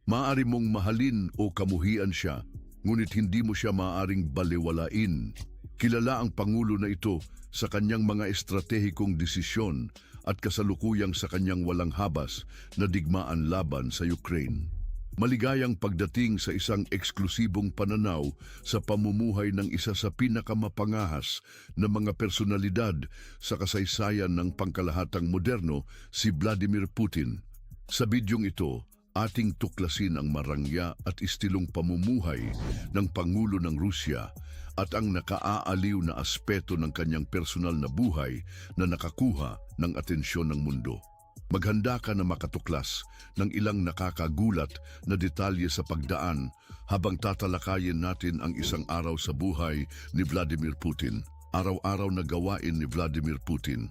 Maaari mong mahalin o kamuhian siya, ngunit hindi mo siya maaaring baliwalain. Kilala ang Pangulo na ito sa kanyang mga estratehikong desisyon at kasalukuyang sa kanyang walang habas na digmaan laban sa Ukraine. Maligayang pagdating sa isang eksklusibong pananaw sa pamumuhay ng isa sa pinakamapangahas na mga personalidad sa kasaysayan ng pangkalahatang moderno, si Vladimir Putin. Sa bidyong ito, ating tuklasin ang marangya at istilong pamumuhay ng Pangulo ng Rusya at ang nakaaaliw na aspeto ng kanyang personal na buhay na nakakuha ng atensyon ng mundo. Maghanda ka na makatuklas ng ilang nakakagulat na detalye sa pagdaan habang tatalakayin natin ang isang araw sa buhay ni Vladimir Putin. Araw-araw na gawain ni Vladimir Putin.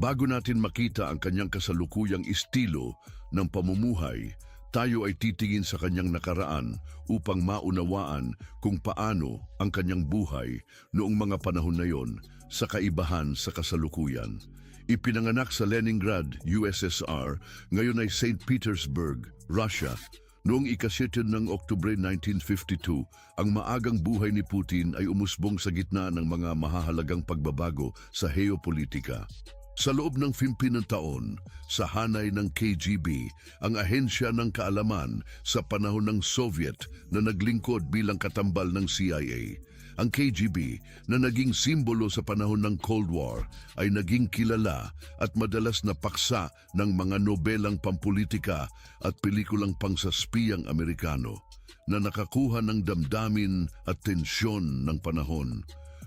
Bago natin makita ang kanyang kasalukuyang estilo ng pamumuhay, tayo ay titingin sa kanyang nakaraan upang maunawaan kung paano ang kanyang buhay noong mga panahon na yon sa kaibahan sa kasalukuyan. Ipinanganak sa Leningrad, USSR, ngayon ay St. Petersburg, Russia. Noong ika-7 ng Oktubre 1952, ang maagang buhay ni Putin ay umusbong sa gitna ng mga mahahalagang pagbabago sa heopolitika. Sa loob ng 50 taon, sa hanay ng KGB, ang ahensya ng kaalaman sa panahon ng Soviet na naglingkod bilang katambal ng CIA. Ang KGB na naging simbolo sa panahon ng Cold War ay naging kilala at madalas na paksa ng mga nobelang pampolitika at pelikulang pangsaspiyang Amerikano na nakakuha ng damdamin at tensyon ng panahon.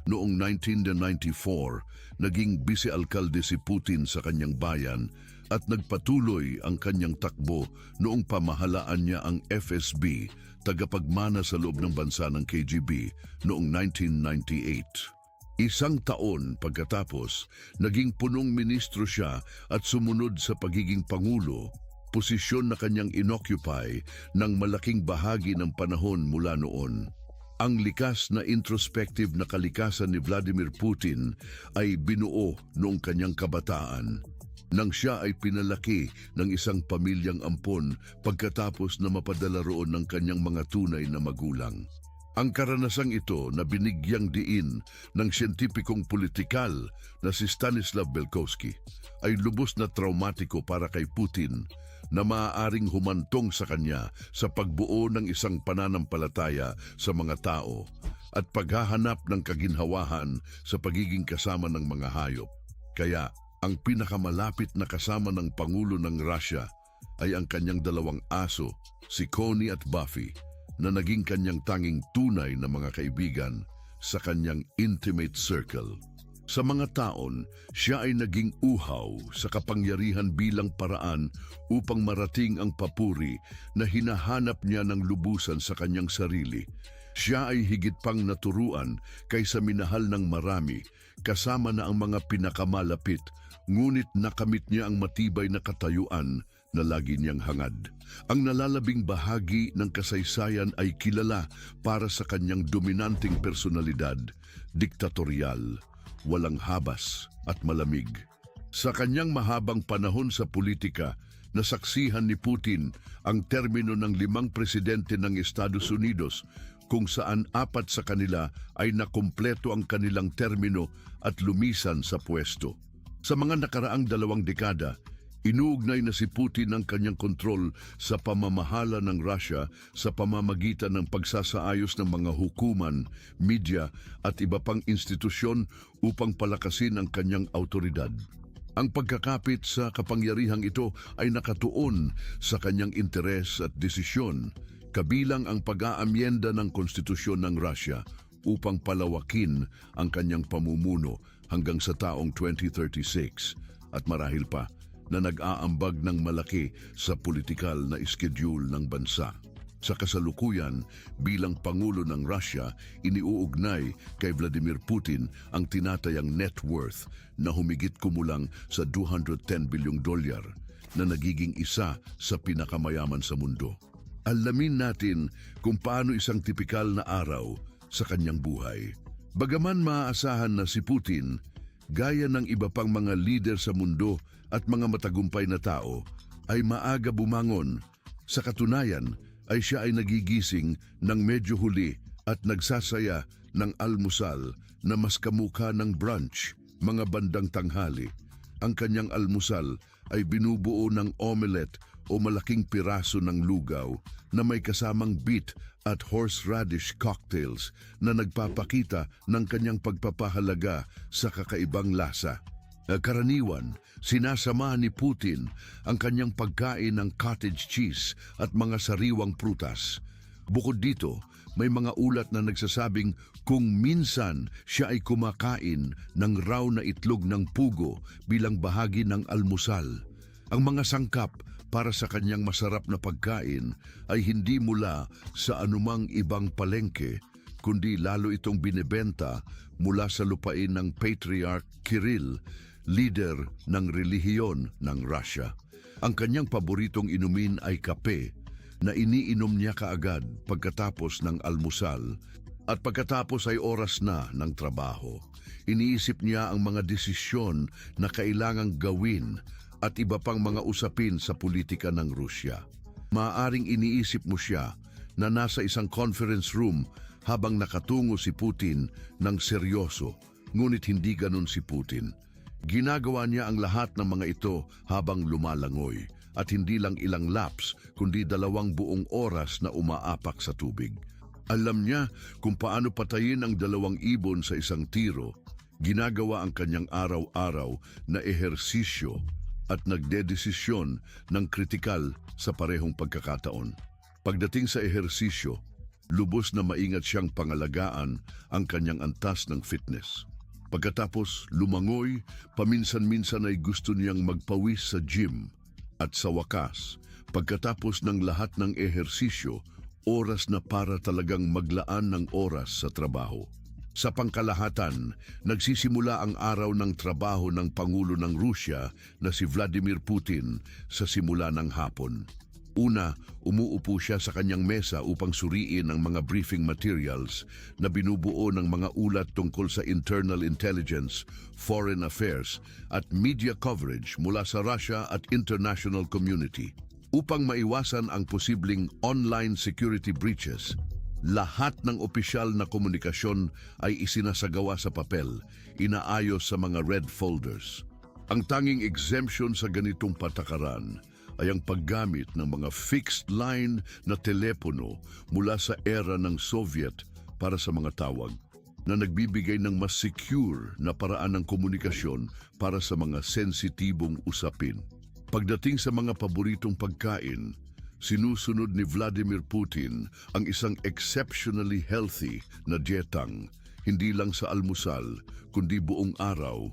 Noong 1994, naging bise-alkalde si Putin sa kanyang bayan at nagpatuloy ang kanyang takbo noong pamahalaan niya ang FSB, tagapagmana sa loob ng bansa ng KGB noong 1998. Isang taon pagkatapos, naging punong ministro siya at sumunod sa pagiging pangulo, posisyon na kanyang inoccupy ng malaking bahagi ng panahon mula noon. Ang likas na introspective na kalikasan ni Vladimir Putin ay binuo noong kanyang kabataan, nang siya ay pinalaki ng isang pamilyang ampon pagkatapos na mapadala roon ng kanyang mga tunay na magulang. Ang karanasang ito na binigyang diin ng siyentipikong politikal na si Stanislav Belkovsky ay lubos na traumatiko para kay Putin na maaaring humantong sa kanya sa pagbuo ng isang pananampalataya sa mga tao at paghahanap ng kaginhawahan sa pagiging kasama ng mga hayop. Kaya ang pinakamalapit na kasama ng Pangulo ng Russia ay ang kanyang dalawang aso, si Connie at Buffy, na naging kanyang tanging tunay na mga kaibigan sa kanyang intimate circle. Sa mga taon, siya ay naging uhaw sa kapangyarihan bilang paraan upang marating ang papuri na hinahanap niya ng lubusan sa kanyang sarili. Siya ay higit pang naturuan kaysa minahal ng marami, kasama na ang mga pinakamalapit, ngunit nakamit niya ang matibay na katayuan na lagi niyang hangad. Ang nalalabing bahagi ng kasaysayan ay kilala para sa kanyang dominanteng personalidad, diktatorial, walang habas at malamig. Sa kanyang mahabang panahon sa politika, nasaksihan ni Putin ang termino ng 5 presidente ng Estados Unidos kung saan 4 sa kanila ay nakumpleto ang kanilang termino at lumisan sa pwesto. Sa mga nakaraang 2 dekada, inuugnay na si Putin ang kanyang kontrol sa pamamahala ng Russia sa pamamagitan ng pagsasaayos ng mga hukuman, media at iba pang institusyon upang palakasin ang kanyang autoridad. Ang pagkakapit sa kapangyarihang ito ay nakatuon sa kanyang interes at desisyon, kabilang ang pag-aamyenda ng konstitusyon ng Russia upang palawakin ang kanyang pamumuno hanggang sa taong 2036 at marahil pa na nag-aambag ng malaki sa politikal na iskedyul ng bansa. Sa kasalukuyan, bilang Pangulo ng Russia, iniuugnay kay Vladimir Putin ang tinatayang net worth na humigit kumulang sa $210 billion na nagiging isa sa pinakamayaman sa mundo. Alamin natin kung paano isang tipikal na araw sa kanyang buhay. Bagaman maaasahan na si Putin, gaya ng iba pang mga lider sa mundo at mga matagumpay na tao, ay maaga bumangon. Sa katunayan, ay siya ay nagigising ng medyo huli at nagsasaya ng almusal na mas kamukha ng brunch, mga bandang tanghali. Ang kanyang almusal ay binubuo ng omelette o malaking piraso ng lugaw na may kasamang beet at horseradish cocktails na nagpapakita ng kanyang pagpapahalaga sa kakaibang lasa. Karaniwan, sinasama ni Putin ang kanyang pagkain ng cottage cheese at mga sariwang prutas. Bukod dito, may mga ulat na nagsasabing kung minsan siya ay kumakain ng raw na itlog ng pugo bilang bahagi ng almusal. Ang mga sangkap para sa kanyang masarap na pagkain ay hindi mula sa anumang ibang palengke, kundi lalo itong binebenta mula sa lupain ng Patriarch Kirill, leader ng relihiyon ng Russia. Ang kanyang paboritong inumin ay kape na iniinom niya kaagad pagkatapos ng almusal at pagkatapos ay oras na ng trabaho. Iniisip niya ang mga desisyon na kailangang gawin at iba pang mga usapin sa politika ng Rusya. Maaaring iniisip mo siya na nasa isang conference room habang nakatungo si Putin ng seryoso, ngunit hindi ganun si Putin. Ginagawa niya ang lahat ng mga ito habang lumalangoy at hindi lang ilang laps kundi 2 buong oras na umaapak sa tubig. Alam niya kung paano patayin ang 2 ibon sa isang tiro. Ginagawa ang kanyang araw-araw na ehersisyo at nagdedesisyon ng kritikal sa parehong pagkakataon. Pagdating sa ehersisyo, lubos na maingat siyang pangalagaan ang kanyang antas ng fitness. Pagkatapos lumangoy, paminsan-minsan ay gusto niyang magpawis sa gym. At sa wakas, pagkatapos ng lahat ng ehersisyo, oras na para talagang maglaan ng oras sa trabaho. Sa pangkalahatan, nagsisimula ang araw ng trabaho ng Pangulo ng Rusya na si Vladimir Putin sa simula ng hapon. Una, umuupo siya sa kanyang mesa upang suriin ang mga briefing materials na binubuo ng mga ulat tungkol sa internal intelligence, foreign affairs at media coverage mula sa Russia at international community. Upang maiwasan ang posibleng online security breaches, lahat ng opisyal na komunikasyon ay isinasagawa sa papel, inaayos sa mga red folders. Ang tanging exemption sa ganitong patakaran ay ang paggamit ng mga fixed line na telepono mula sa era ng Soviet para sa mga tawag, na nagbibigay ng mas secure na paraan ng komunikasyon para sa mga sensitibong usapin. Pagdating sa mga paboritong pagkain, sinusunod ni Vladimir Putin ang isang exceptionally healthy na dietang, hindi lang sa almusal, kundi buong araw.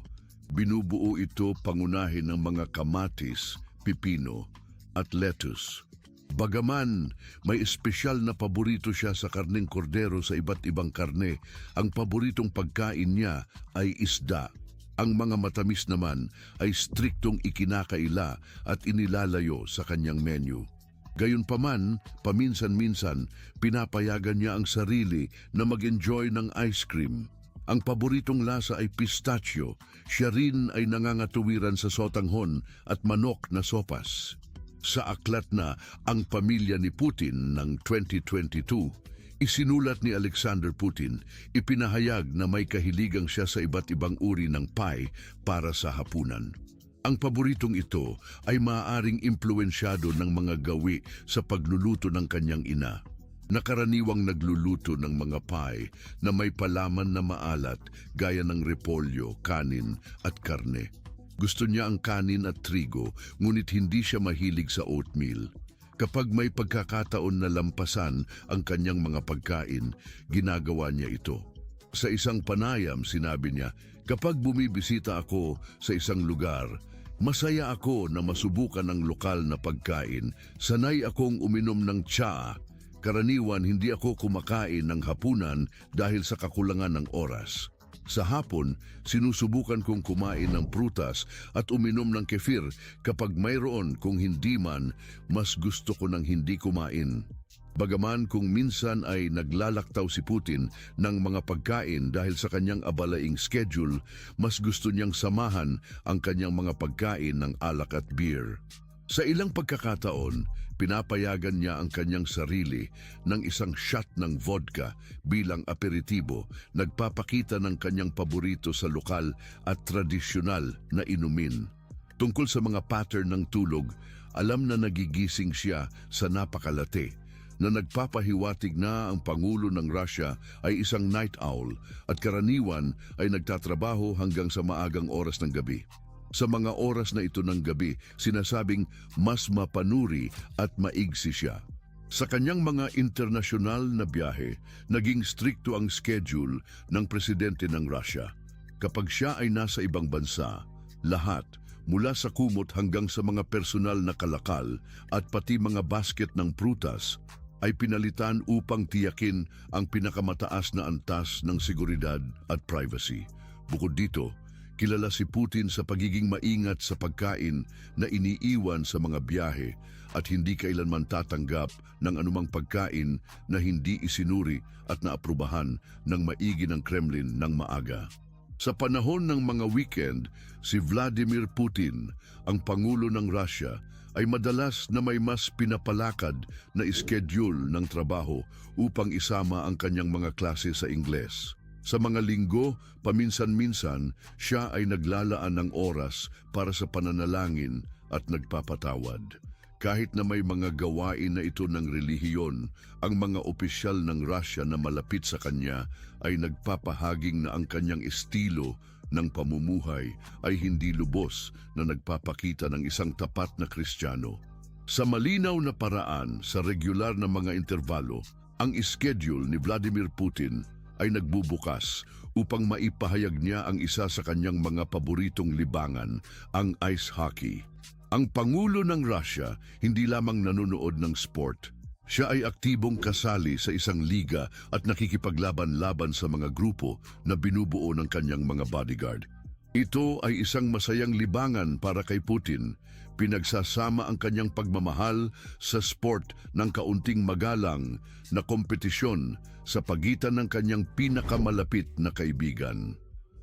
Binubuo ito pangunahin ng mga kamatis, pipino at lettuce. Bagaman may espesyal na paborito siya sa karneng kordero sa iba't ibang karne, ang paboritong pagkain niya ay isda. Ang mga matamis naman ay striktong ikinakaila at inilalayo sa kanyang menu. Gayunpaman, paminsan-minsan, pinapayagan niya ang sarili na mag-enjoy ng ice cream. Ang paboritong lasa ay pistachio. Siya rin ay nangangatuwiran sa sotanghon at manok na sopas. Sa aklat na Ang Pamilya ni Putin ng 2022, isinulat ni Alexander Putin, ipinahayag na may kahiligang siya sa iba't ibang uri ng pie para sa hapunan. Ang paboritong ito ay maaaring impluensyado ng mga gawi sa pagluluto ng kanyang ina. Nakaraniwang nagluluto ng mga pie na may palaman na maalat gaya ng repolyo, kanin at karne. Gusto niya ang kanin at trigo, ngunit hindi siya mahilig sa oatmeal. Kapag may pagkakataon na lampasan ang kanyang mga pagkain, ginagawa niya ito. Sa isang panayam, sinabi niya, "Kapag bumibisita ako sa isang lugar, masaya ako na masubukan ang lokal na pagkain. Sanay akong uminom ng tsaa. Karaniwan hindi ako kumakain ng hapunan dahil sa kakulangan ng oras. Sa hapon, sinusubukan kong kumain ng prutas at uminom ng kefir kapag mayroon, kung hindi man, mas gusto ko ng hindi kumain." Bagaman kung minsan ay naglalaktaw si Putin ng mga pagkain dahil sa kanyang abalaing schedule, mas gusto niyang samahan ang kanyang mga pagkain ng alak at beer. Sa ilang pagkakataon, pinapayagan niya ang kanyang sarili ng isang shot ng vodka bilang aperitibo, nagpapakita ng kanyang paborito sa lokal at tradisyonal na inumin. Tungkol sa mga pattern ng tulog, alam na nagigising siya sa napakalate, na nagpapahiwatig na ang Pangulo ng Russia ay isang night owl at karaniwan ay nagtatrabaho hanggang sa maagang oras ng gabi. Sa mga oras na ito ng gabi, sinasabing mas mapanuri at maigsi siya. Sa kanyang mga internasyonal na biyahe, naging strikto ang schedule ng presidente ng Russia. Kapag siya ay nasa ibang bansa, lahat, mula sa kumot hanggang sa mga personal na kalakal at pati mga basket ng prutas, ay pinalitan upang tiyakin ang pinakamataas na antas ng seguridad at privacy. Bukod dito, kilala si Putin sa pagiging maingat sa pagkain na iniiwan sa mga biyahe at hindi kailanman tatanggap ng anumang pagkain na hindi isinuri at naaprubahan ng maigi ng Kremlin ng maaga. Sa panahon ng mga weekend, si Vladimir Putin, ang Pangulo ng Russia, ay madalas na may mas pinapalakad na schedule ng trabaho upang isama ang kanyang mga klase sa Ingles. Sa mga linggo, paminsan-minsan, siya ay naglalaan ng oras para sa pananalangin at nagpapatawad. Kahit na may mga gawain na ito ng relihiyon, ang mga opisyal ng Russia na malapit sa kanya ay nagpapahaging na ang kanyang estilo ng pamumuhay ay hindi lubos na nagpapakita ng isang tapat na Kristiyano. Sa malinaw na paraan sa regular na mga intervalo, ang schedule ni Vladimir Putin ay nagbubukas upang maipahayag niya ang isa sa kanyang mga paboritong libangan, ang ice hockey. Ang Pangulo ng Russia hindi lamang nanonood ng sport. Siya ay aktibong kasali sa isang liga at nakikipaglaban-laban sa mga grupo na binubuo ng kanyang mga bodyguard. Ito ay isang masayang libangan para kay Putin. Pinagsasama ang kanyang pagmamahal sa sport ng kaunting magalang na kompetisyon sa pagitan ng kanyang pinakamalapit na kaibigan.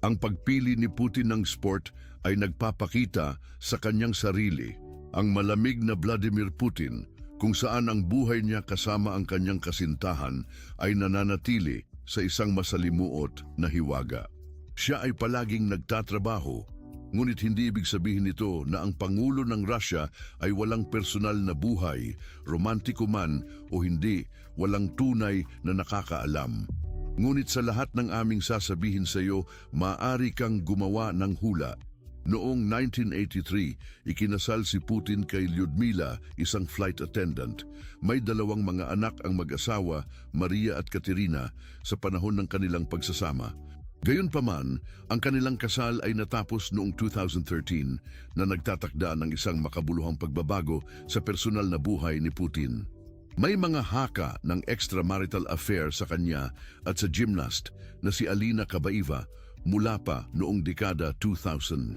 Ang pagpili ni Putin ng sport ay nagpapakita sa kanyang sarili, ang malamig na Vladimir Putin, kung saan ang buhay niya kasama ang kanyang kasintahan ay nananatili sa isang masalimuot na hiwaga. Siya ay palaging nagtatrabaho, ngunit hindi ibig sabihin nito na ang Pangulo ng Russia ay walang personal na buhay, romantiko man o hindi, walang tunay na nakakaalam. Ngunit sa lahat ng aming sasabihin sa iyo, maaari kang gumawa ng hula. Noong 1983, ikinasal si Putin kay Lyudmila, isang flight attendant. May dalawang mga anak ang mag-asawa, Maria at Katerina, sa panahon ng kanilang pagsasama. Gayunpaman, ang kanilang kasal ay natapos noong 2013 na nagtatakda ng isang makabuluhang pagbabago sa personal na buhay ni Putin. May mga haka ng extramarital affair sa kanya at sa gymnast na si Alina Kabaeva mula pa noong dekada 2000.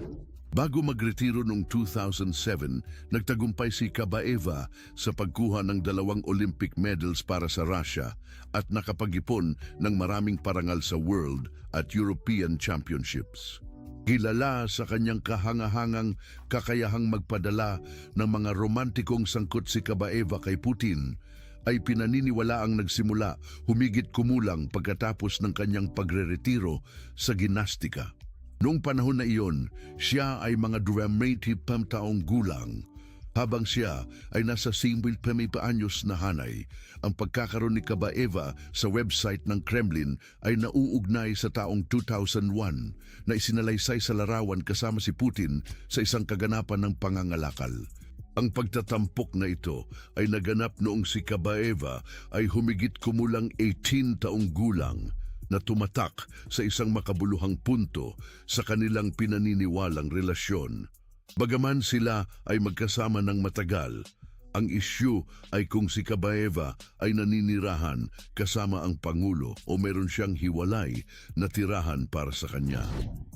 Bago magretiro noong 2007, nagtagumpay si Kabaeva sa pagkuha ng 2 Olympic medals para sa Russia at nakapag-ipon ng maraming parangal sa World at European Championships. Kilala sa kanyang kahangahangang kakayahang magpadala ng mga romantikong sangkot si Kabaeva kay Putin, ay pinaniniwala ang nagsimula humigit kumulang pagkatapos ng kanyang pagreretiro sa ginastika. Noong panahon na iyon, siya ay mga 25 taong gulang. Habang siya ay nasa 15 anyos na hanay, ang pagkakaroon ni Kabaeva sa website ng Kremlin ay nauugnay sa taong 2001 na isinalaysay sa larawan kasama si Putin sa isang kaganapan ng pangangalakal. Ang pagtatampok na ito ay naganap noong si Kabaeva ay humigit kumulang 18 taong gulang na tumatak sa isang makabuluhang punto sa kanilang pinaniniwalang relasyon. Bagaman sila ay magkasama ng matagal, ang isyu ay kung si Kabaeva ay naninirahan kasama ang Pangulo o meron siyang hiwalay na tirahan para sa kanya.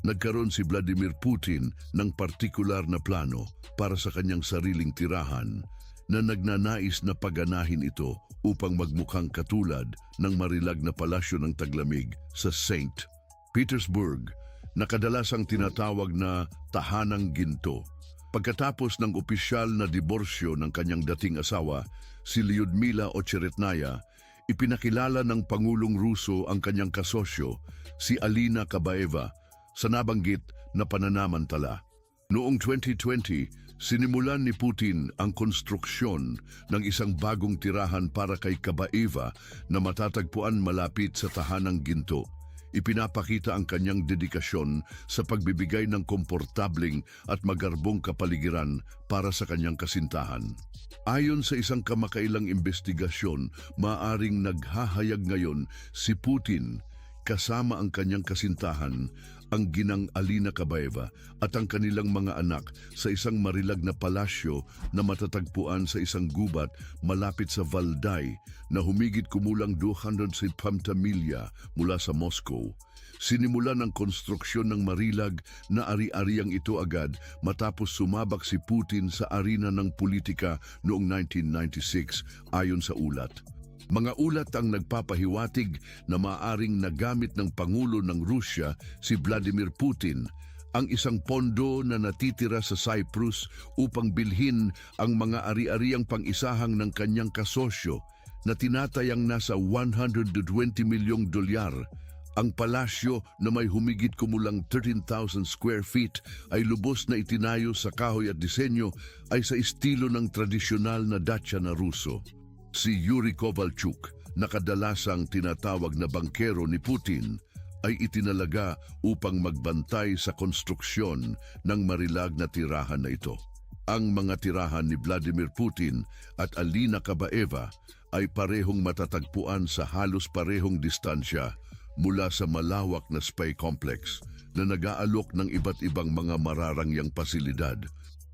Nagkaroon si Vladimir Putin ng partikular na plano para sa kanyang sariling tirahan na nagnanais na paganahin ito upang magmukhang katulad ng marilag na palasyo ng taglamig sa St. Petersburg na kadalasang tinatawag na tahanang ginto. Pagkatapos ng opisyal na diborsyo ng kanyang dating asawa, si Lyudmila Ocheretnaya, ipinakilala ng Pangulong Ruso ang kanyang kasosyo, si Alina Kabaeva, sa nabanggit na pananamantala. Noong 2020, sinimulan ni Putin ang konstruksyon ng isang bagong tirahan para kay Kabaeva na matatagpuan malapit sa Tahanang Ginto. Ipinapakita ang kanyang dedikasyon sa pagbibigay ng komportabling at magarbong kapaligiran para sa kanyang kasintahan. Ayon sa isang kamakailang investigasyon, maaring naghahayag ngayon si Putin kasama ang kanyang kasintahan, ang ginang Alina Kabaeva at ang kanilang mga anak sa isang marilag na palasyo na matatagpuan sa isang gubat malapit sa Valday na humigit kumulang 250 milya mula sa Moscow. Sinimulan ang konstruksyon ng marilag na ari-ariang ito agad matapos sumabak si Putin sa arena ng politika noong 1996 ayon sa ulat. Mga ulat ang nagpapahiwatig na maaring nagamit ng Pangulo ng Rusya si Vladimir Putin ang isang pondo na natitira sa Cyprus upang bilhin ang mga ari-ariang pang-isahang ng kanyang kasosyo na tinatayang nasa $120 milyong. Ang palasyo na may humigit kumulang 13,000 square feet ay lubos na itinayo sa kahoy at disenyo ay sa estilo ng tradisyonal na dacha na Ruso. Si Yuri Kovalchuk, na kadalasang tinatawag na bangkero ni Putin, ay itinalaga upang magbantay sa konstruksyon ng marilag na tirahan na ito. Ang mga tirahan ni Vladimir Putin at Alina Kabaeva ay parehong matatagpuan sa halos parehong distansya mula sa malawak na spy complex na nag-aalok ng iba't ibang mga mararangyang pasilidad.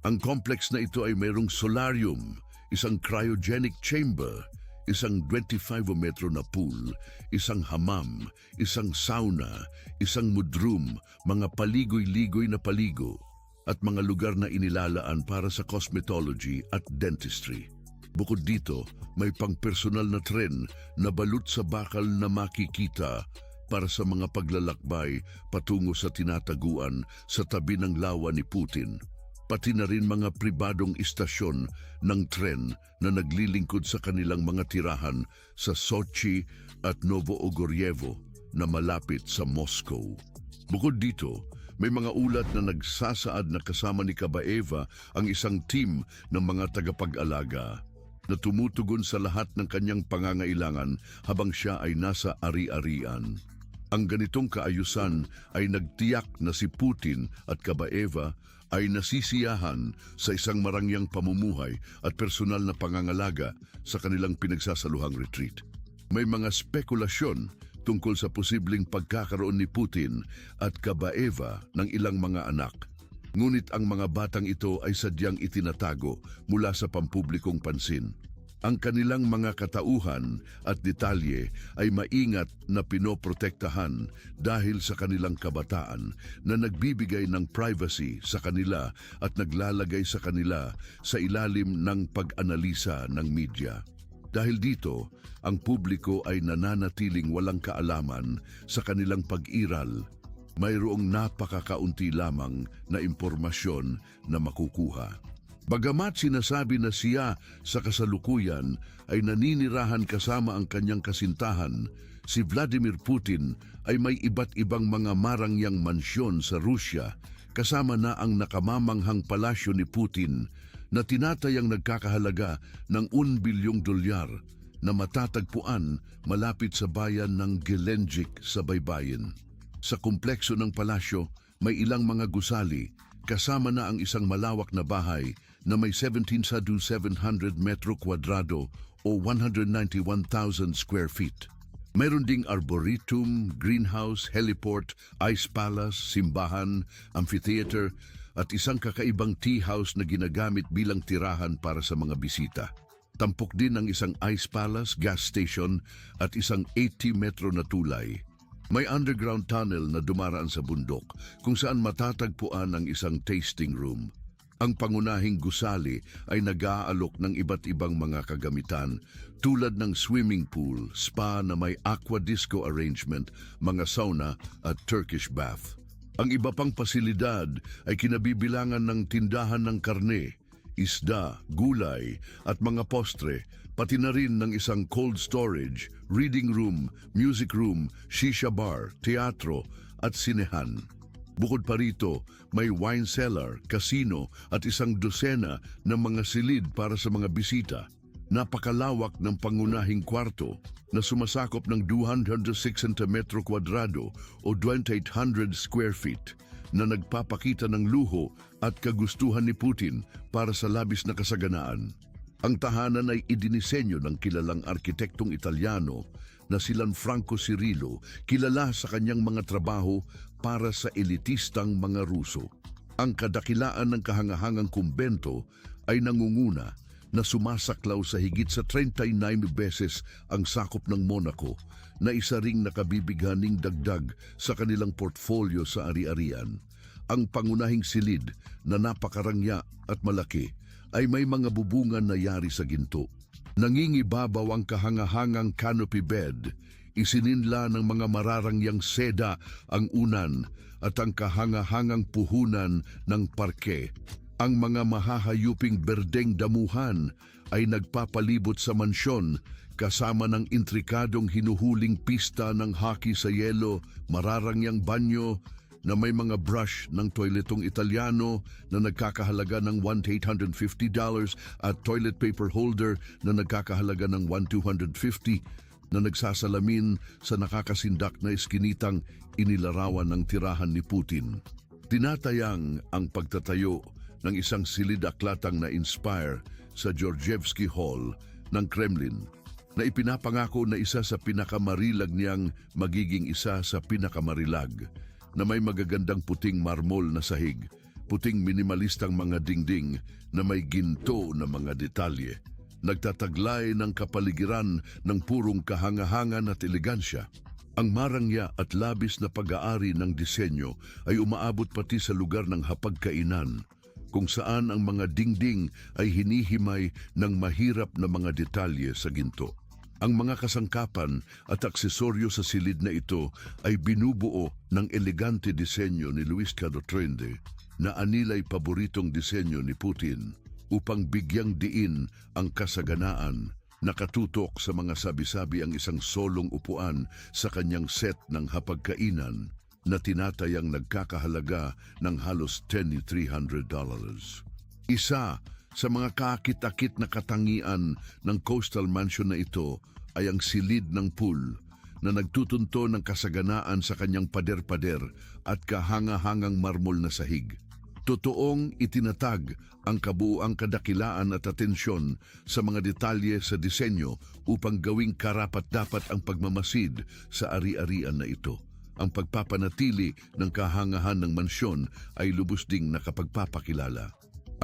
Ang complex na ito ay mayroong solarium, isang cryogenic chamber, isang 25 metro na pool, isang hammam, isang sauna, isang mudroom, mga paligoy-ligoy na paligo, at mga lugar na inilalaan para sa cosmetology at dentistry. Bukod dito, may pang-personal na tren na balot sa bakal na makikita para sa mga paglalakbay patungo sa tinataguan sa tabi ng lawa ni Putin. Pati na rin mga pribadong istasyon ng tren na naglilingkod sa kanilang mga tirahan sa Sochi at Novoogoryevo na malapit sa Moscow. Bukod dito, may mga ulat na nagsasaad na kasama ni Kabaeva ang isang team ng mga tagapag-alaga na tumutugon sa lahat ng kanyang pangangailangan habang siya ay nasa ari-arian. Ang ganitong kaayusan ay nagtiyak na si Putin at Kabaeva ay nasisiyahan sa isang marangyang pamumuhay at personal na pangangalaga sa kanilang pinagsasaluhang retreat. May mga spekulasyon tungkol sa posibleng pagkakaroon ni Putin at Kabaeva ng ilang mga anak. Ngunit ang mga batang ito ay sadyang itinatago mula sa pampublikong pansin. Ang kanilang mga katauhan at detalye ay maingat na pinoprotektahan dahil sa kanilang kabataan na nagbibigay ng privacy sa kanila at naglalagay sa kanila sa ilalim ng pag-analisa ng media. Dahil dito, ang publiko ay nananatiling walang kaalaman sa kanilang pag-iral. Mayroong napakakaunti lamang na impormasyon na makukuha. Bagamat sinasabi na siya sa kasalukuyan ay naninirahan kasama ang kanyang kasintahan, si Vladimir Putin ay may iba't ibang mga marangyang mansyon sa Rusya kasama na ang nakamamanghang palasyo ni Putin na tinatayang nagkakahalaga ng $1 bilyong na matatagpuan malapit sa bayan ng Gelendzhik sa baybayin. Sa komplekso ng palasyo, may ilang mga gusali kasama na ang isang malawak na bahay na may 17,700 metro kwadrado o 191,000 square feet. Mayroon ding arboretum, greenhouse, heliport, ice palace, simbahan, amphitheater at isang kakaibang tea house na ginagamit bilang tirahan para sa mga bisita. Tampok din ang isang ice palace, gas station at isang 80 metro na tulay. May underground tunnel na dumaraan sa bundok kung saan matatagpuan ang isang tasting room. Ang pangunahing gusali ay nag-aalok ng iba't ibang mga kagamitan tulad ng swimming pool, spa na may aqua disco arrangement, mga sauna at Turkish bath. Ang iba pang pasilidad ay kinabibilangan ng tindahan ng karne, isda, gulay at mga postre, pati na rin ng isang cold storage, reading room, music room, shisha bar, teatro at sinehan. Bukod pa rito, may wine cellar, casino at isang dosena ng mga silid para sa mga bisita. Napakalawak ng pangunahing kwarto na sumasakop ng 260 metro kwadrado o 2,800 square feet na nagpapakita ng luho at kagustuhan ni Putin para sa labis na kasaganaan. Ang tahanan ay idinisenyo ng kilalang arkitektong Italyano na si Lanfranco Cirillo, kilala sa kanyang mga trabaho para sa elitistang mga Ruso. Ang kadakilaan ng kahangahangang kumbento ay nangunguna na sumasaklaw sa higit sa 39 beses ang sakop ng Monaco na isa ring nakabibighaning dagdag sa kanilang portfolio sa ari-arian. Ang pangunahing silid na napakarangya at malaki ay may mga bubungan na yari sa ginto. Nangingibabaw ang kahangahangang canopy bed, isininla ng mga mararangyang seda ang unan at ang kahangahangang puhunan ng parke. Ang mga mahahayuping berdeng damuhan ay nagpapalibot sa mansyon kasama ng intrikadong hinuhuling pista ng hockey sa yelo, mararangyang banyo na may mga brush ng toiletong Italiano na nagkakahalaga ng $1,850 at toilet paper holder na nagkakahalaga ng $1,250 na nagsasalamin sa nakakasindak na iskinitang inilarawan ng tirahan ni Putin. Tinatayang ang pagtatayo ng isang silid-aklatang na-inspire sa Georgievsky Hall ng Kremlin na ipinapangako na isa sa pinakamarilag niyang magiging isa sa pinakamarilag na may magagandang puting marmol na sahig, puting minimalistang mga dingding na may ginto na mga detalye, nagtataglay ng kapaligiran ng purong kahangahangan at elegansya. Ang marangya at labis na pag-aari ng disenyo ay umaabot pati sa lugar ng hapagkainan, kung saan ang mga dingding ay hinihimay ng mahirap na mga detalye sa ginto. Ang mga kasangkapan at aksesoryo sa silid na ito ay binubuo ng elegante disenyo ni Luis Cadotrende na anilay paboritong disenyo ni Putin upang bigyang diin ang kasaganaan. Nakatutok sa mga sabi-sabi ang isang solong upuan sa kanyang set ng hapagkainan na tinatayang nagkakahalaga ng halos $10,300. Isa sa mga kakit-akit na katangian ng coastal mansion na ito ay ang silid ng pool na nagtutunto ng kasaganaan sa kanyang pader-pader at kahanga-hangang marmol na sahig. Totoong itinatag ang kabuuang kadakilaan at atensyon sa mga detalye sa disenyo upang gawing karapat-dapat ang pagmamasid sa ari-arian na ito. Ang pagpapanatili ng kahangahan ng mansyon ay lubos ding nakapagpapakilala.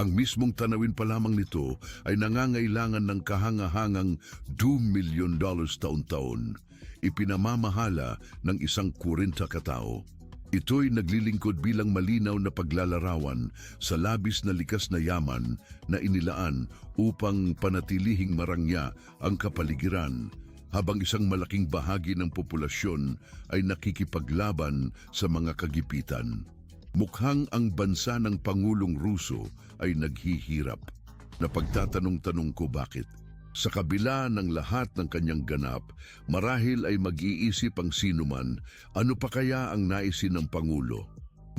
Ang mismong tanawin pa lamang nito ay nangangailangan ng kahangahangang $2 million taon-taon, ipinamamahala ng isang 40 katao. Ito'y naglilingkod bilang malinaw na paglalarawan sa labis na likas na yaman na inilaan upang panatilihing marangya ang kapaligiran, habang isang malaking bahagi ng populasyon ay nakikipaglaban sa mga kagipitan. Mukhang ang bansa ng Pangulong Ruso ay naghihirap. Napagtatanong-tanong ko bakit. Sa kabila ng lahat ng kanyang ganap, marahil ay mag-iisip ang sinuman, ano pa kaya ang naisin ng Pangulo?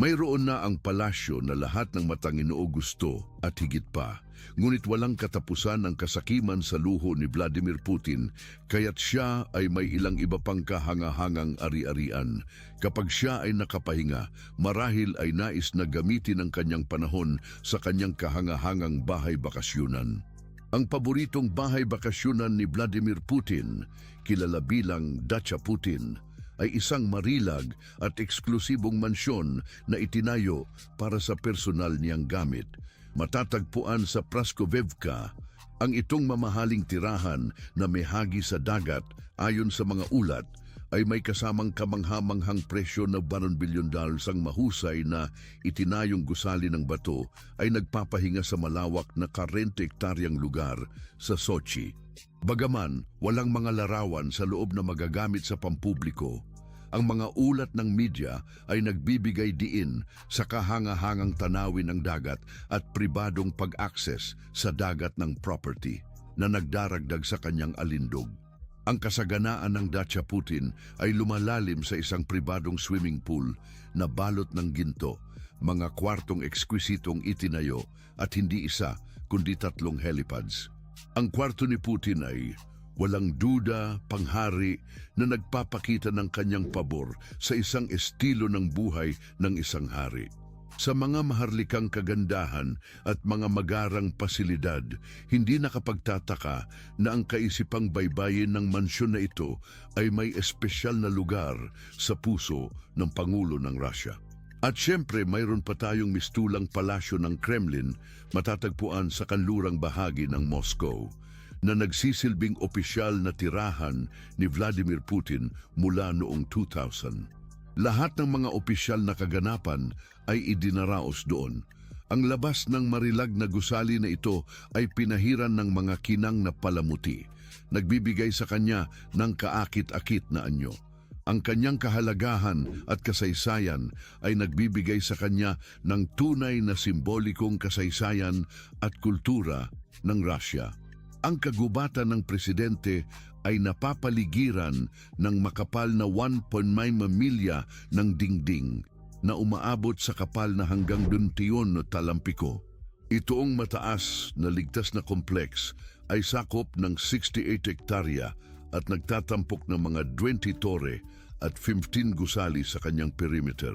Mayroon na ang palasyo na lahat ng matanginoo gusto at higit pa, ngunit walang katapusan ang kasakiman sa luho ni Vladimir Putin, kaya't siya ay may ilang iba pang kahangahangang ari-arian. Kapag siya ay nakapahinga, marahil ay nais na gamitin ang kanyang panahon sa kanyang kahangahangang bahay-bakasyunan. Ang paboritong bahay-bakasyunan ni Vladimir Putin, kilala bilang Dacha Putin, ay isang marilag at eksklusibong mansyon na itinayo para sa personal niyang gamit. Matatagpuan sa Praskovevka, ang itong mamahaling tirahan na may hagi sa dagat ayon sa mga ulat ay may kasamang kamanghamanghang presyo na $1 bilyon. Ang mahusay na itinayong gusali ng bato ay nagpapahinga sa malawak na 40 hektaryang lugar sa Sochi. Bagaman walang mga larawan sa loob na magagamit sa pampubliko, Ang mga ulat ng media ay nagbibigay diin sa kahangahangang tanawin ng dagat at pribadong pag-access sa dagat ng property na nagdaragdag sa kanyang alindog. Ang kasaganaan ng Dacia Putin ay lumalalim sa isang pribadong swimming pool na balot ng ginto, mga kwartong ekskwisitong itinayo at hindi isa kundi 3 helipads. Ang kwarto ni Putin ay walang duda, panghari na nagpapakita ng kanyang pabor sa isang estilo ng buhay ng isang hari. Sa mga maharlikang kagandahan at mga magarang pasilidad, hindi nakapagtataka na ang kaisipang baybayin ng mansyon na ito ay may espesyal na lugar sa puso ng Pangulo ng Russia. At syempre mayroon pa tayong mistulang palasyo ng Kremlin matatagpuan sa kanlurang bahagi ng Moscow na nagsisilbing opisyal na tirahan ni Vladimir Putin mula noong 2000. Lahat ng mga opisyal na kaganapan ay idinaraos doon. Ang labas ng marilag na gusali na ito ay pinahiran ng mga kinang na palamuti, nagbibigay sa kanya ng kaakit-akit na anyo. Ang kanyang kahalagahan at kasaysayan ay nagbibigay sa kanya ng tunay na simbolikong kasaysayan at kultura ng Russia. Ang kagubatan ng presidente ay napapaligiran ng makapal na 1.5 milya ng dingding na umaabot sa kapal na hanggang 21 talampiko. Itoong mataas na ligtas na kompleks ay sakop ng 68 hektarya at nagtatampok ng mga 20 tore at 15 gusali sa kanyang perimeter.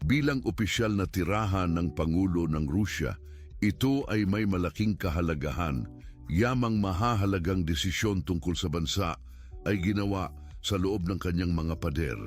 Bilang opisyal na tirahan ng Pangulo ng Rusya, ito ay may malaking kahalagahan. Yamang mahahalagang desisyon tungkol sa bansa ay ginawa sa loob ng kanyang mga pader.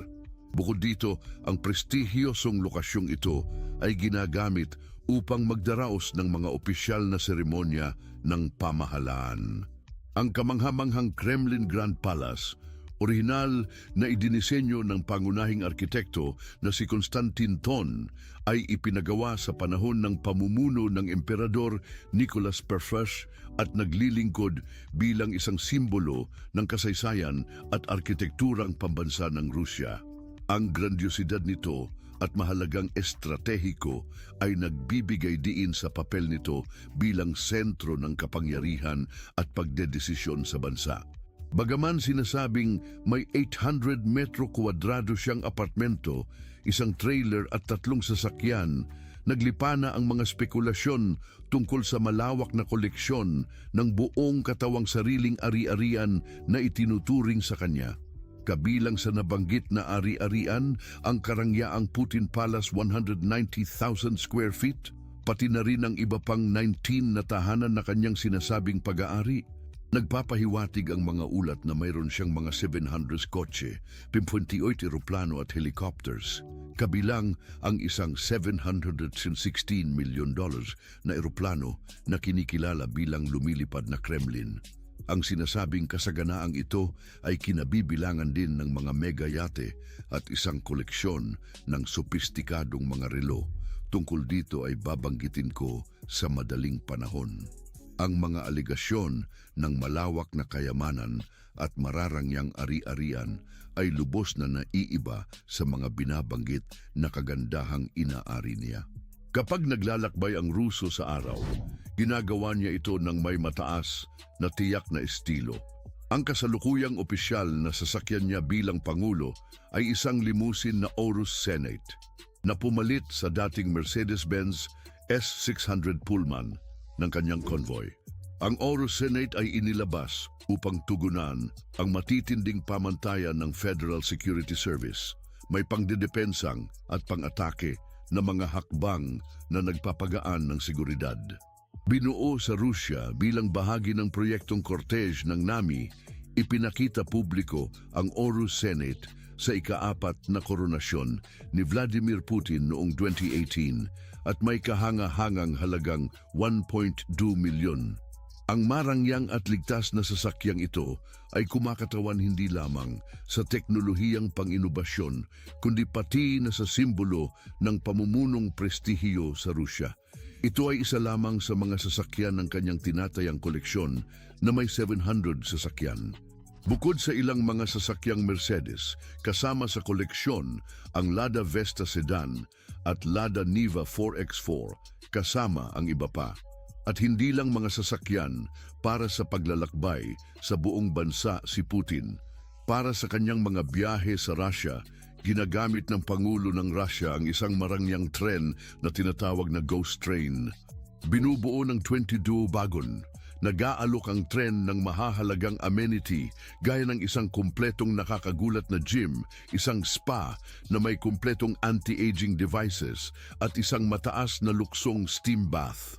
Bukod dito, ang prestigyosong lokasyong ito ay ginagamit upang magdaraos ng mga opisyal na seremonya ng pamahalaan. Ang kamanghamanghang Kremlin Grand Palace, orihinal na idinisenyo ng pangunahing arkitekto na si Konstantin Thon, ay ipinagawa sa panahon ng pamumuno ng Emperador Nicholas I at naglilingkod bilang isang simbolo ng kasaysayan at arkitekturang pambansa ng Rusya. Ang grandiosidad nito at mahalagang estratehiko ay nagbibigay diin sa papel nito bilang sentro ng kapangyarihan at pagdedesisyon sa bansa. Bagaman sinasabing may 800 metro kwadrado siyang apartmento, isang trailer at 3 sasakyan, naglipa na ang mga spekulasyon tungkol sa malawak na koleksyon ng buong katawang sariling ari-arian na itinuturing sa kanya. Kabilang sa nabanggit na ari-arian ang karangyaang Putin Palace 190,000 square feet, pati na rin ang iba pang 19 na tahanan na kanyang sinasabing pag-aari. Nagpapahiwatig ang mga ulat na mayroon siyang mga 700 kotse, 58 eroplano at helicopters, kabilang ang isang $716 million na eroplano na kinikilala bilang lumilipad na Kremlin. Ang sinasabing kasaganaang ito ay kinabibilangan din ng mga mega yate at isang koleksyon ng sopistikadong mga relo. Tungkol dito ay babanggitin ko sa madaling panahon. Ang mga aligasyon ng malawak na kayamanan at mararangyang ari-arian ay lubos na naiiba sa mga binabanggit na kagandahang inaari niya. Kapag naglalakbay ang Ruso sa araw, ginagawa niya ito ng may mataas na tiyak na estilo. Ang kasalukuyang opisyal na sasakyan niya bilang Pangulo ay isang limousine na Aurus Senate na pumalit sa dating Mercedes-Benz S600 Pullman ng kanyang convoy. Ang Aurus Senate ay inilabas upang tugunan ang matitinding pamantayan ng Federal Security Service. May pangdedepensang at pang-atake na mga hakbang na nagpapagaan ng seguridad. Binuo sa Rusya bilang bahagi ng proyektong Cortege ng NAMI, ipinakita publiko ang Aurus Senate sa ika-4 na koronasyon ni Vladimir Putin noong 2018 at may kahanga-hangang halagang 1.2 milyon. Ang marangyang at ligtas na sasakyang ito ay kumakatawan hindi lamang sa teknolohiyang pang-inobasyon, kundi pati na sa simbolo ng pamumunong prestihiyo sa Rusya. Ito ay isa lamang sa mga sasakyan ng kanyang tinatayang koleksyon na may 700 sasakyan. Bukod sa ilang mga sasakyang Mercedes, kasama sa koleksyon ang Lada Vesta Sedan at Lada Niva 4X4, kasama ang iba pa. At hindi lang mga sasakyan para sa paglalakbay sa buong bansa si Putin. Para sa kanyang mga biyahe sa Russia, ginagamit ng Pangulo ng Russia ang isang marangyang tren na tinatawag na Ghost Train. Binubuo ng 22 wagon. Nag-aalok ang tren ng mahahalagang amenity gaya ng isang kumpletong nakakagulat na gym, isang spa na may kumpletong anti-aging devices at isang mataas na luksong steam bath.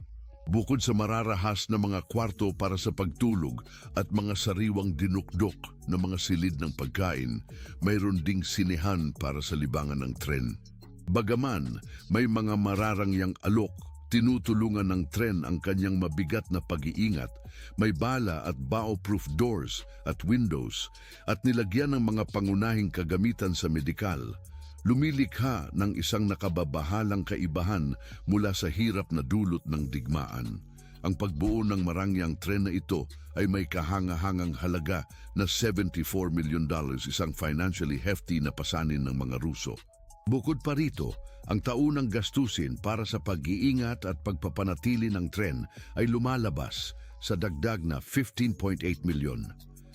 Bukod sa mararahas na mga kwarto para sa pagtulog at mga sariwang dinukdok na mga silid ng pagkain, mayroon ding sinehan para sa libangan ng tren. Bagaman may mga mararangyang alok, tinutulungan ng tren ang kanyang mabigat na pag-iingat, may bala at bao-proof doors at windows at nilagyan ng mga pangunahing kagamitan sa medikal. Lumilikha ng isang nakababahalang kaibahan mula sa hirap na dulot ng digmaan. Ang pagbuo ng marangyang tren na ito ay may kahangahangang halaga na $74 million, isang financially hefty na pasanin ng mga Ruso. Bukod pa rito, ang taunang gastusin para sa pag-iingat at pagpapanatili ng tren ay lumalabas sa dagdag na 15.8 milyon.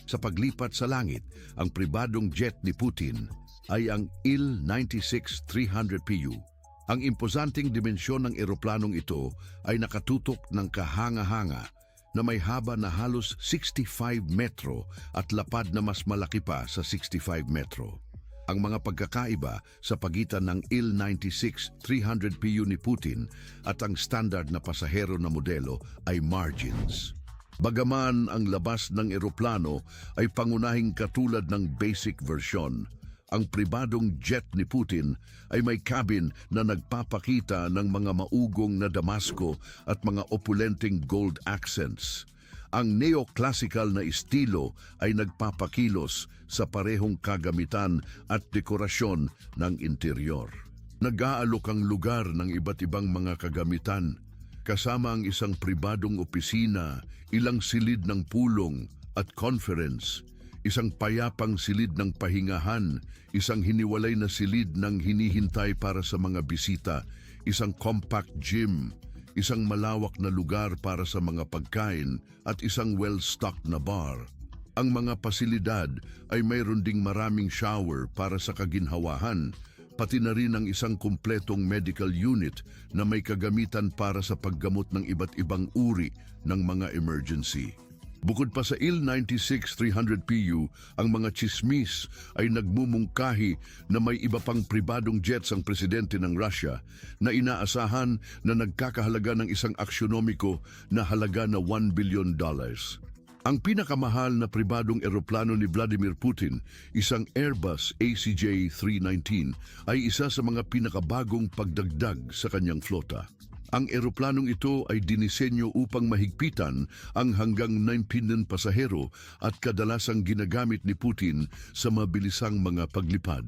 Sa paglipat sa langit, ang pribadong jet ni Putin ay ang Il-96-300PU. Ang imposanting dimensyon ng eroplanong ito ay nakatutok ng kahanga-hanga na may haba na halos 65 metro at lapad na mas malaki pa sa 65 metro. Ang mga pagkakaiba sa pagitan ng Il-96-300PU ni Putin at ang standard na pasahero na modelo ay margins. Bagaman ang labas ng eroplano ay pangunahing katulad ng basic version, ang pribadong jet ni Putin ay may cabin na nagpapakita ng mga maugong na damasko at mga opulenteng gold accents. Ang neoclassical na estilo ay nagpapakilos sa parehong kagamitan at dekorasyon ng interior. Nag-aalok ang lugar ng iba't ibang mga kagamitan, kasama ang isang pribadong opisina, ilang silid ng pulong at conference, isang payapang silid ng pahingahan, isang hiniwalay na silid ng hinihintay para sa mga bisita, isang compact gym, isang malawak na lugar para sa mga pagkain at isang well-stocked na bar. Ang mga pasilidad ay mayroon ding maraming shower para sa kaginhawahan, pati na rin ang isang kumpletong medical unit na may kagamitan para sa paggamot ng iba't ibang uri ng mga emergency. Bukod pa sa Il-96-300PU, ang mga tsismis ay nagmumungkahi na may iba pang pribadong jets ang presidente ng Russia na inaasahan na nagkakahalaga ng isang aksyonomiko na halaga na $1 billion. Ang pinakamahal na pribadong eroplano ni Vladimir Putin, isang Airbus ACJ319, ay isa sa mga pinakabagong pagdagdag sa kanyang flota. Ang eroplanong ito ay dinisenyo upang mahigpitan ang hanggang 9 pasahero at kadalasang ginagamit ni Putin sa mabilisang mga paglipad.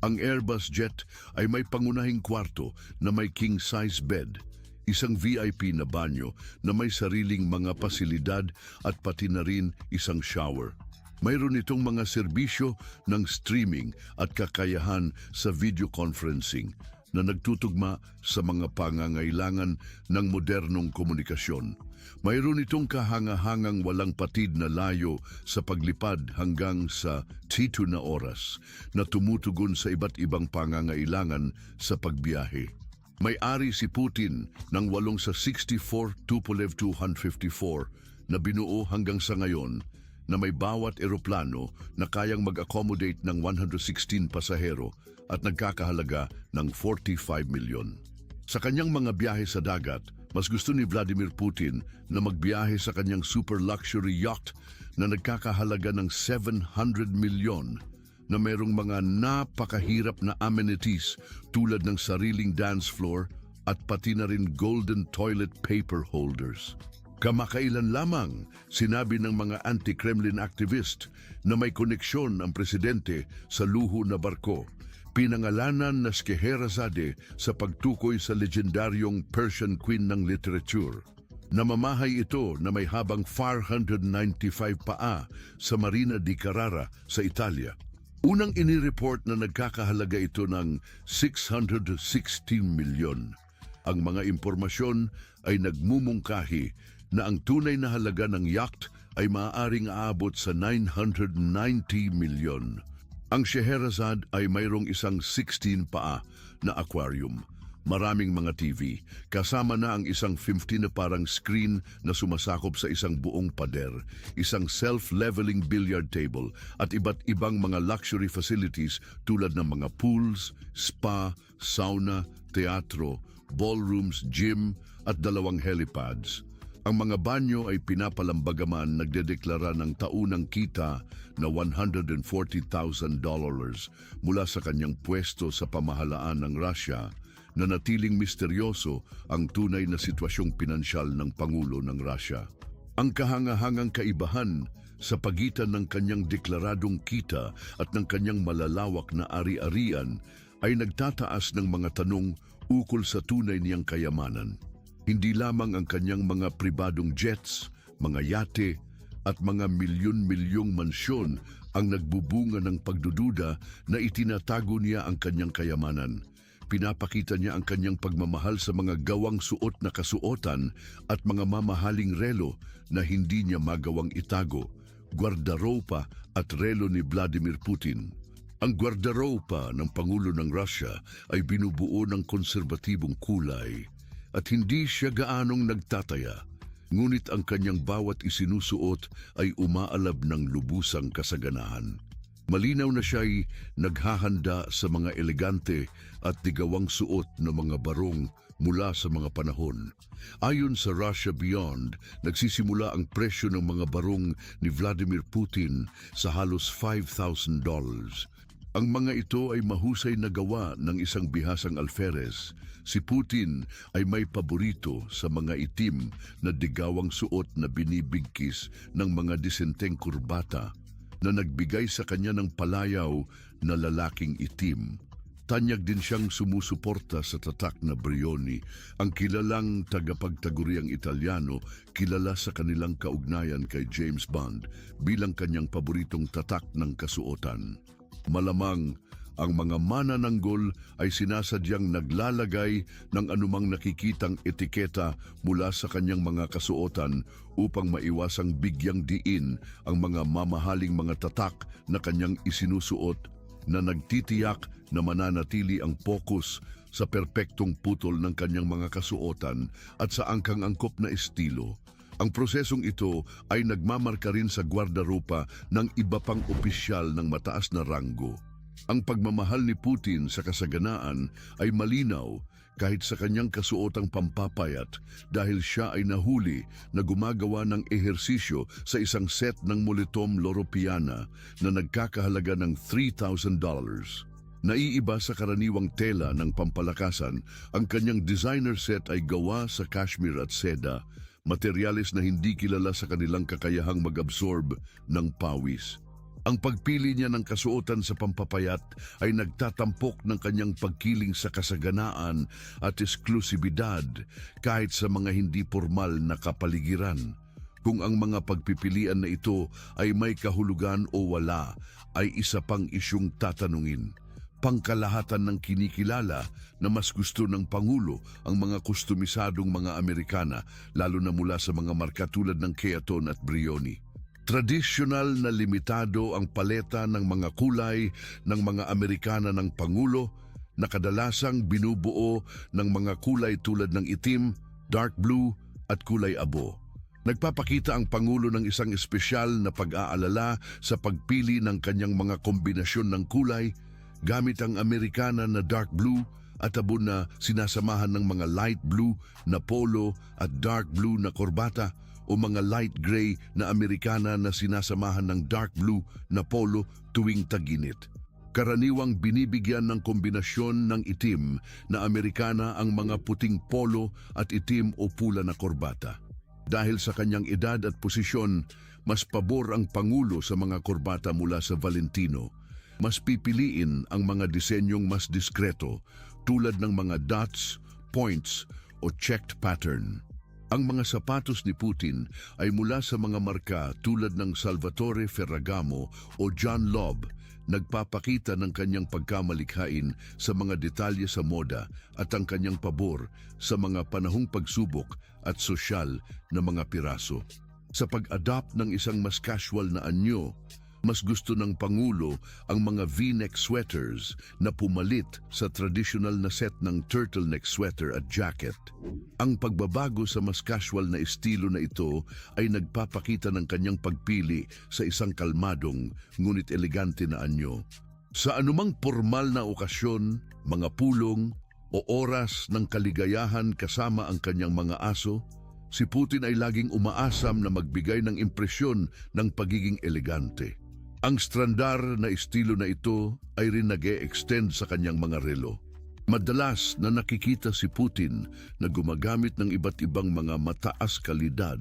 Ang Airbus jet ay may pangunahing kwarto na may king-size bed, isang VIP na banyo na may sariling mga pasilidad at pati na rin isang shower. Mayroon itong mga serbisyo ng streaming at kakayahan sa video conferencing na nagtutugma sa mga pangangailangan ng modernong komunikasyon. Mayroon itong kahangahangang walang patid na layo sa paglipad hanggang sa 2 na oras na tumutugon sa iba't ibang pangangailangan sa pagbiyahe. May-ari si Putin ng 8 sa 64 Tupolev Tu-154 na binuo hanggang sa ngayon na may bawat eroplano na kayang mag-accommodate ng 116 pasahero at nagkakahalaga ng 45 milyon. Sa kanyang mga biyahe sa dagat, mas gusto ni Vladimir Putin na magbiyahe sa kanyang super luxury yacht na nagkakahalaga ng 700 milyon na mayroong mga napakahirap na amenities tulad ng sariling dance floor at pati na rin golden toilet paper holders. Kamakailan lamang, sinabi ng mga anti-Kremlin activist na may koneksyon ang presidente sa luho na barko, pinangalanan na Scheherazade sa pagtukoy sa legendaryong Persian queen ng literature. Namamahay ito na may habang 495 paa sa Marina di Carrara sa Italia. Unang inireport na nagkakahalaga ito ng 616 milyon. Ang mga impormasyon ay nagmumungkahi na ang tunay na halaga ng yacht ay maaaring aabot sa 990 milyon. Ang Scheherazade ay mayroong isang 16 paa na aquarium, maraming mga TV, kasama na ang isang 50 na parang screen na sumasakop sa isang buong pader, isang self-leveling billiard table at iba't ibang mga luxury facilities tulad ng mga pools, spa, sauna, teatro, ballrooms, gym at 2 helipads. Ang mga banyo ay pinapalambagaman nagdedeklara ng taunang kita na $140,000 mula sa kanyang pwesto sa pamahalaan ng Russia, na natiling misteryoso ang tunay na sitwasyong pinansyal ng Pangulo ng Russia. Ang kahangahangang kaibahan sa pagitan ng kanyang deklaradong kita at ng kanyang malalawak na ari-arian ay nagtataas ng mga tanong ukol sa tunay niyang kayamanan. Hindi lamang ang kanyang mga pribadong jets, mga yate at mga milyon-milyong mansyon ang nagbubunga ng pagdududa na itinatago niya ang kanyang kayamanan. Pinapakita niya ang kanyang pagmamahal sa mga gawang suot na kasuotan at mga mamahaling relo na hindi niya magawang itago, guardaropa at relo ni Vladimir Putin. Ang guardaropa ng Pangulo ng Russia ay binubuo ng konserbatibong kulay at hindi siya gaanong nagtataya, ngunit ang kanyang bawat isinusuot ay umaalab ng lubusang kasaganahan. Malinaw na siya'y naghahanda sa mga elegante at digawang suot na mga barong mula sa mga panahon. Ayon sa Russia Beyond, nagsisimula ang presyo ng mga barong ni Vladimir Putin sa halos $5,000. Ang mga ito ay mahusay na gawa ng isang bihasang alferez. Si Putin ay may paborito sa mga itim na digawang suot na binibigkis ng mga disenteng kurbata na nagbigay sa kanya ng palayaw na lalaking itim. Tanyag din siyang sumusuporta sa tatak na Brioni, ang kilalang tagapagtaguriang Italyano, kilala sa kanilang kaugnayan kay James Bond bilang kanyang paboritong tatak ng kasuotan. Malamang ang mga manananggol ay sinasadyang naglalagay ng anumang nakikitang etiketa mula sa kanyang mga kasuotan upang maiwasang bigyang diin ang mga mamahaling mga tatak na kanyang isinusuot na nagtitiyak na mananatili ang pokus sa perpektong putol ng kanyang mga kasuotan at sa angkang-angkop na estilo. Ang prosesong ito ay nagmamarka rin sa guardaropa ng iba pang opisyal ng mataas na ranggo. Ang pagmamahal ni Putin sa kasaganaan ay malinaw kahit sa kanyang kasuotang pampapayat dahil siya ay nahuli na gumagawa ng ehersisyo sa isang set ng Moletom Loropiana na nagkakahalaga ng $3,000. Naiiba sa karaniwang tela ng pampalakasan, ang kanyang designer set ay gawa sa cashmere at seda, materyales na hindi kilala sa kanilang kakayahang mag-absorb ng pawis. Ang pagpili niya ng kasuotan sa pampapayat ay nagtatampok ng kanyang pagkiling sa kasaganaan at eksklusibidad kahit sa mga hindi formal na kapaligiran. Kung ang mga pagpipilian na ito ay may kahulugan o wala, ay isa pang isyong tatanungin. Pangkalahatan ng kinikilala na mas gusto ng Pangulo ang mga kustomisadong mga Amerikana, lalo na mula sa mga marka tulad ng Keaton at Brioni. Tradisyonal na limitado ang paleta ng mga kulay ng mga Amerikana ng Pangulo na kadalasang binubuo ng mga kulay tulad ng itim, dark blue at kulay abo. Nagpapakita ang Pangulo ng isang espesyal na pag-aalala sa pagpili ng kanyang mga kombinasyon ng kulay gamit ang Amerikana na dark blue at abo na sinasamahan ng mga light blue na polo at dark blue na korbata o mga light gray na Amerikana na sinasamahan ng dark blue na polo tuwing tag-init. Karaniwang binibigyan ng kombinasyon ng itim na Amerikana ang mga puting polo at itim o pula na korbata. Dahil sa kanyang edad at posisyon, mas pabor ang Pangulo sa mga korbata mula sa Valentino. Mas pipiliin ang mga disenyong mas diskreto tulad ng mga dots, points o checked pattern. Ang mga sapatos ni Putin ay mula sa mga marka tulad ng Salvatore Ferragamo o John Lobb, nagpapakita ng kanyang pagkamalikhain sa mga detalye sa moda at ang kanyang pabor sa mga panahong pagsubok at sosyal na mga piraso. Sa pag-adapt ng isang mas casual na anyo, mas gusto ng Pangulo ang mga V-neck sweaters na pumalit sa traditional na set ng turtleneck sweater at jacket. Ang pagbabago sa mas casual na estilo na ito ay nagpapakita ng kanyang pagpili sa isang kalmadong ngunit elegante na anyo. Sa anumang formal na okasyon, mga pulong o oras ng kaligayahan kasama ang kanyang mga aso, si Putin ay laging umaasam na magbigay ng impresyon ng pagiging elegante. Ang standar na estilo na ito ay rin nag-e-extend sa kanyang mga relo. Madalas na nakikita si Putin na gumagamit ng iba't ibang mga mataas kalidad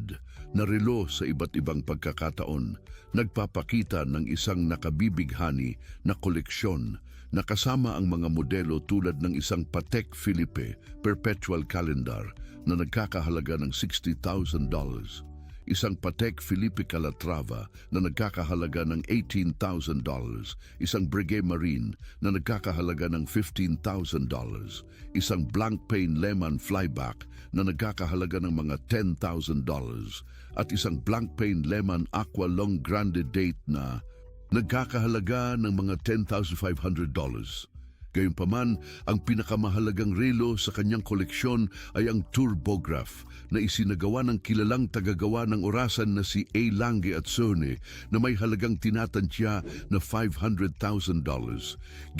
na relo sa iba't ibang pagkakataon, nagpapakita ng isang nakabibighani na koleksyon na kasama ang mga modelo tulad ng isang Patek Philippe Perpetual Calendar na nagkakahalaga ng $60,000. Isang Patek Philippe Calatrava na nagkakahalaga ng $18,000, isang Breguet Marine na nagkakahalaga ng $15,000, isang Blancpain Lehmann Flyback na nagkakahalaga ng mga $10,000, at isang Blancpain Lehmann Aqua Long Grande Date na nagkakahalaga ng mga $10,500. Gayunpaman, ang pinakamahalagang relo sa kanyang koleksyon ay ang Turbograph na isinagawa ng kilalang tagagawa ng orasan na si A. Lange at Sone na may halagang tinatantya na $500,000.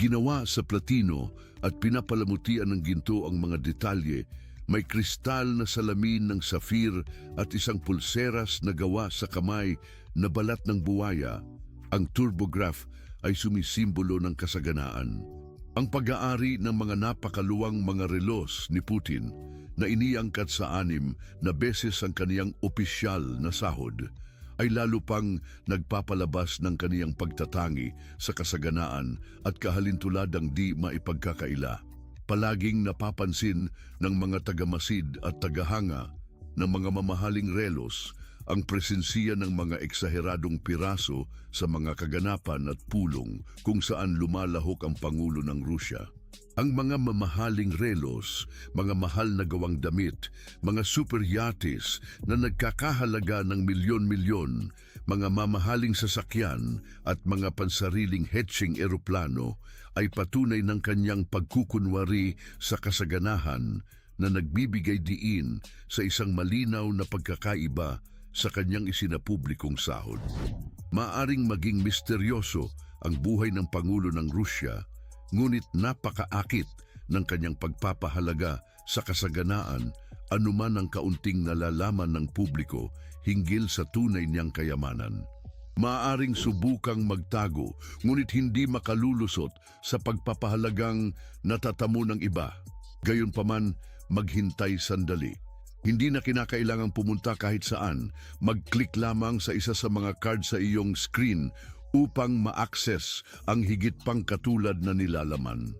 Ginawa sa platino at pinapalamutian ng ginto ang mga detalye, may kristal na salamin ng safir at isang pulseras na gawa sa kamay na balat ng buwaya. Ang Turbograph ay sumisimbolo ng kasaganaan. Ang pag-aari ng mga napakaluwang mga relos ni Putin na iniangkat sa 6 na beses ang kaniyang opisyal na sahod ay lalo pang nagpapalabas ng kaniyang pagtatangi sa kasaganaan at kahalintuladang di maipagkakaila. Palaging napapansin ng mga tagamasid at tagahanga ng mga mamahaling relos ang presensiya ng mga eksaheradong piraso sa mga kaganapan at pulong kung saan lumalahok ang Pangulo ng Rusya. Ang mga mamahaling relos, mga mahal na gawang damit, mga super yachts na nagkakahalaga ng milyon-milyon, mga mamahaling sasakyan at mga pansariling hatching eroplano ay patunay ng kanyang pagkukunwari sa kasaganahan na nagbibigay diin sa isang malinaw na pagkakaiba sa kanyang isinapublikong sahod. Maaring maging misteryoso ang buhay ng Pangulo ng Rusya, ngunit napakaakit ng kanyang pagpapahalaga sa kasaganaan anuman ang kaunting nalalaman ng publiko hinggil sa tunay niyang kayamanan. Maaring subukang magtago, ngunit hindi makalulusot sa pagpapahalagang natatamo ng iba. Gayunpaman, maghintay sandali. Hindi na kinakailangang pumunta kahit saan, mag-click lamang sa isa sa mga card sa iyong screen upang ma-access ang higit pang katulad na nilalaman.